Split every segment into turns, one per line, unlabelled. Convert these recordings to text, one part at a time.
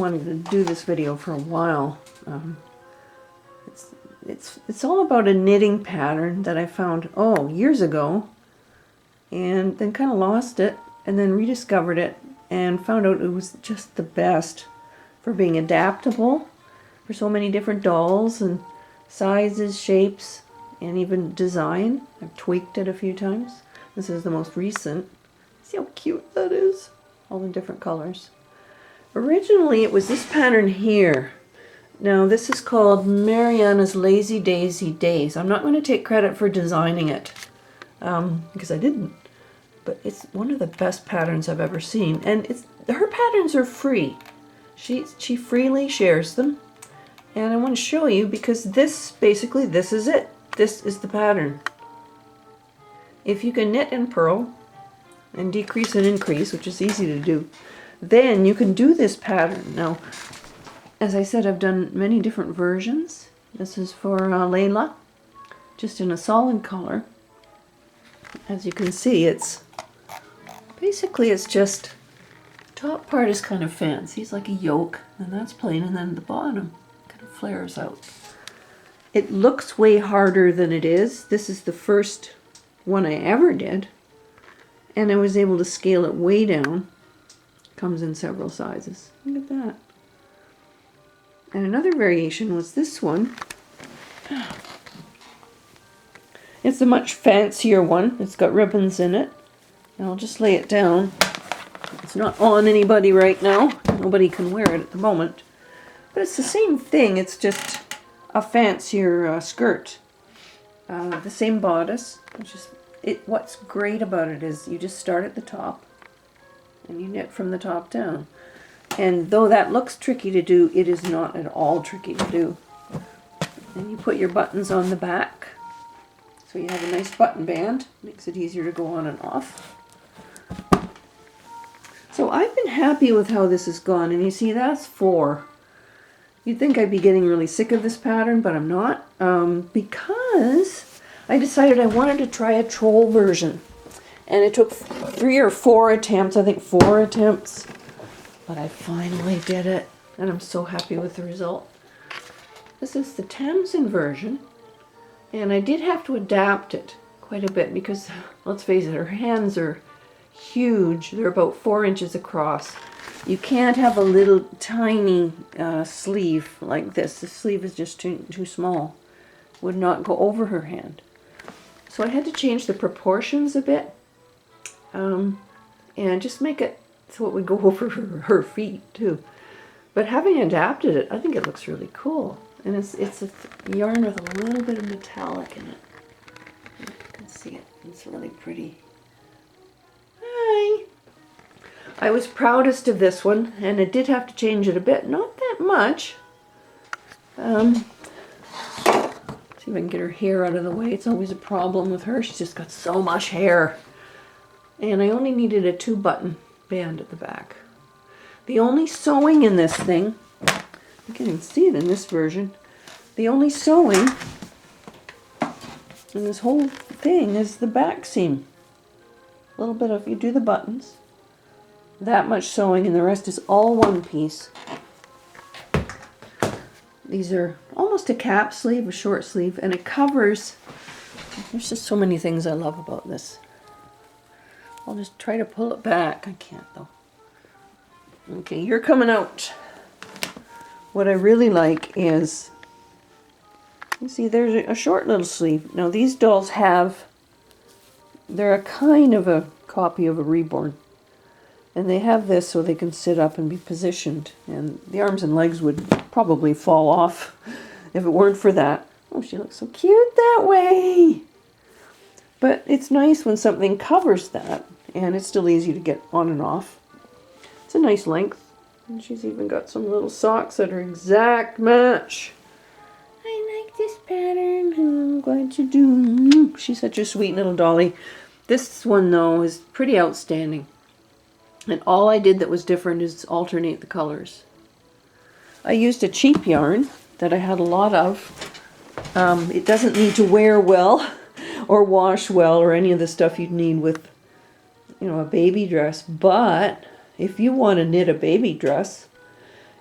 Wanted to do this video for a while. It's all about a knitting pattern that I found years ago, and then kind of lost it, and then rediscovered it and found out it was just the best for being adaptable for so many different dolls and sizes, shapes, and even design. I've tweaked it a few times. This is the most recent. See how cute that is? All in different colors. Originally, it was this pattern here. Now, this is called Mariana's Lazy Daisy Days. I'm not going to take credit for designing it, because I didn't. But it's one of the best patterns I've ever seen. And her patterns are free. She freely shares them. And I want to show you because this is it. This is the pattern. If you can knit and purl and decrease and increase, which is easy to do, then you can do this pattern. Now, as I said, I've done many different versions. This is for Layla, just in a solid color. As you can see, it's just, top part is kind of fancy. It's like a yoke, and that's plain, and then the bottom kind of flares out. It looks way harder than it is. This is the first one I ever did, and I was able to scale it way down. Comes in several sizes. Look at that. And another variation was this one. It's a much fancier one. It's got ribbons in it. And I'll just lay it down. It's not on anybody right now. Nobody can wear it at the moment. But it's the same thing. It's just a fancier skirt. The same bodice. What's great about it is you just start at the top and you knit from the top down. And though that looks tricky to do, it is not at all tricky to do. And you put your buttons on the back. So you have a nice button band. Makes it easier to go on and off. So I've been happy with how this has gone. And you see, that's 4. You'd think I'd be getting really sick of this pattern, but I'm not. Because I decided I wanted to try a troll version. And it took 3 or 4 attempts, I think 4 attempts. But I finally did it. And I'm so happy with the result. This is the Tamsin version. And I did have to adapt it quite a bit because, let's face it, her hands are huge. They're about 4 inches across. You can't have a little tiny sleeve like this. The sleeve is just too small. Would not go over her hand. So I had to change the proportions a bit. And just make it so it would go over her feet too. But having adapted it, I think it looks really cool. And it's a yarn with a little bit of metallic in it. You can see it. It's really pretty. Hi! I was proudest of this one, and I did have to change it a bit. Not that much. See if I can get her hair out of the way. It's always a problem with her. She's just got so much hair. And I only needed a 2-button band at the back. The only sewing in this thing, you can even see it in this version, the only sewing in this whole thing is the back seam. A little bit of, you do the buttons, that much sewing, and the rest is all one piece. These are almost a cap sleeve, a short sleeve, and it covers, there's just so many things I love about this. I'll just try to pull it back. I can't though. Okay, you're coming out. What I really like is, you see there's a short little sleeve. Now these dolls they're a kind of a copy of a Reborn. And they have this so they can sit up and be positioned. And the arms and legs would probably fall off if it weren't for that. Oh, she looks so cute that way. But it's nice when something covers that, and it's still easy to get on and off. It's a nice length, and she's even got some little socks that are exact match. I like this pattern. I'm glad you do. She's such a sweet little dolly. This one, though, is pretty outstanding. And all I did that was different is alternate the colors. I used a cheap yarn that I had a lot of. It doesn't need to wear well or wash well or any of the stuff you'd need with, a baby dress. But if you want to knit a baby dress,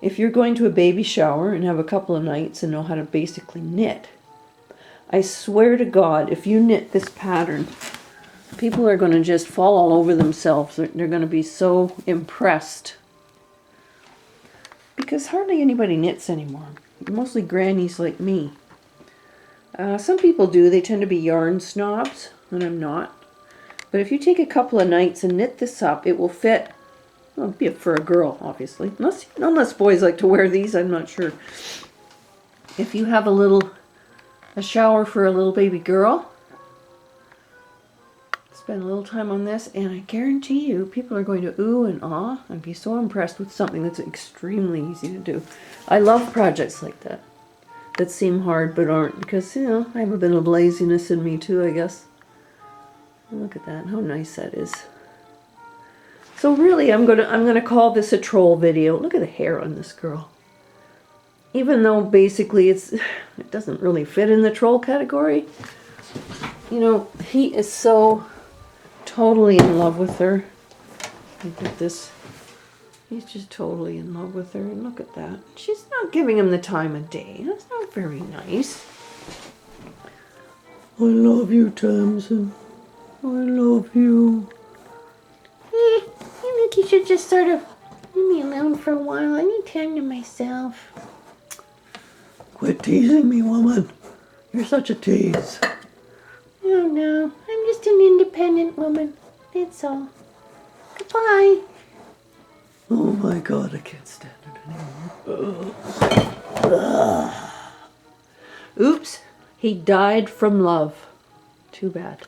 if you're going to a baby shower and have a couple of nights and know how to basically knit, I swear to God, if you knit this pattern, people are going to just fall all over themselves. They're going to be so impressed. Because hardly anybody knits anymore. Mostly grannies like me. Some people do. They tend to be yarn snobs, and I'm not. But if you take a couple of nights and knit this up, it will fit. Well, it'll be for a girl, obviously. Unless boys like to wear these, I'm not sure. If you have a shower for a little baby girl, spend a little time on this, and I guarantee you, people are going to ooh and ah and be so impressed with something that's extremely easy to do. I love projects like that seem hard but aren't, because, you know, I have a bit of laziness in me too, I guess. Look at that, how nice that is. So really, I'm gonna call this a troll video. Look at the hair on this girl. Even though basically it doesn't really fit in the troll category, you know, he is so totally in love with her. Look at this. He's just totally in love with her, and look at that. She's not giving him the time of day. That's not very nice. I love you, Tamsin. I love you.
I think you should just sort of leave me alone for a while. I need time to myself.
Quit teasing me, woman. You're such a tease.
Oh no, I'm just an independent woman. That's all. Goodbye.
Oh my God, I can't stand it anymore. Oops, he died from love. Too bad.